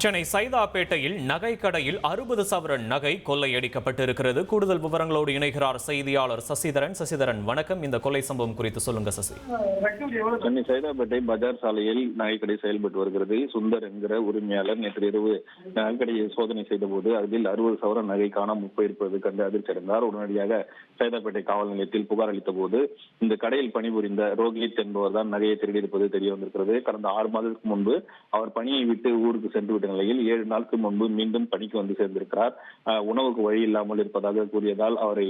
சென்னை சைதாப்பேட்டையில் நகை கடையில் 60 சவரன் நகை கொள்ளையடிக்கப்பட்டிருக்கிறது. கூடுதல் விவரங்களோடு இணைகிறார் செய்தியாளர் சசிதரன். சசிதரன், வணக்கம். இந்த கொள்ளை சம்பவம் குறித்து சொல்லுங்க சசி. சென்னை சைதாப்பேட்டை பஜார் சாலையில் நகைக்கடை செயல்பட்டு வருகிறது. சுந்தர் என்கிற உரிமையாளர் நேற்று இரவு நகைக்கடையை சோதனை செய்த போது அதில் 60 சவரன் நகை காணாமல் போயிருப்பது கண்டு அதிர்ச்சி அடைந்தார். உடனடியாக சைதாப்பேட்டை காவல் நிலையத்தில் புகார் அளித்த போது இந்த கடையில் பணிபுரிந்த ரோஹித் என்பவர் தான் நகையை திருடியிருப்பது தெரிய வந்திருக்கிறது. கடந்த 6 மாதத்துக்கு முன்பு அவர் பணியை விட்டு ஊருக்கு சென்று விட்ட நிலையில் 7 நாட்கள் முன்பு மீண்டும் பணிக்கு வந்து சேர்ந்திருக்கிறார். உணவுக்கு வழி இல்லாமல் இருப்பதாக கூறியதால் அவரை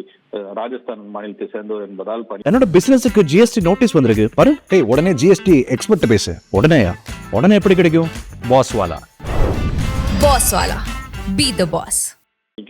ராஜஸ்தான் மாநிலத்தை சேர்ந்தவர் என்பதால் என்னோட பிசினஸுக்கு ஜிஎஸ்டி நோட்டீஸ் வந்திருக்கு பாரு. உடனே ஜிஎஸ்டி எக்ஸ்பர்ட் பேசு. உடனே எப்படி கிடைக்கும்? பாஸ் வாலா பி தி பாஸ்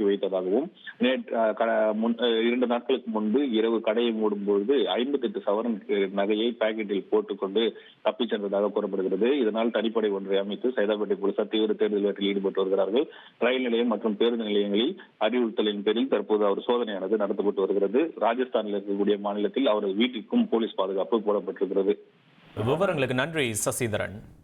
வைத்ததாகவும் 2 நாட்களுக்கு முன்பு இரவு கடையை மூடும்போது 58 சவரன் நகையை பாக்கெட்டில் போட்டுக்கொண்டு தப்பிச் சென்றதாக கூறப்படுகிறது. இதனால் தனிப்படை ஒன்றை அமைத்து சைதாப்பேட்டை போலீசார் தீவிர தேடுதல் வேட்டையில் ஈடுபட்டு வருகிறார்கள். ரயில் நிலையம் மற்றும் பேருந்து நிலையங்களில் அறிவுறுத்தலின் பேரில் தற்போது அவர் சோதனையானது நடத்தப்பட்டு வருகிறது. ராஜஸ்தானில் இருக்கக்கூடிய மாநிலத்தில் அவரது வீட்டிற்கும் போலீஸ் பாதுகாப்பு போடப்பட்டிருக்கிறது. விவரங்களுக்கு நன்றி சசிதரன்.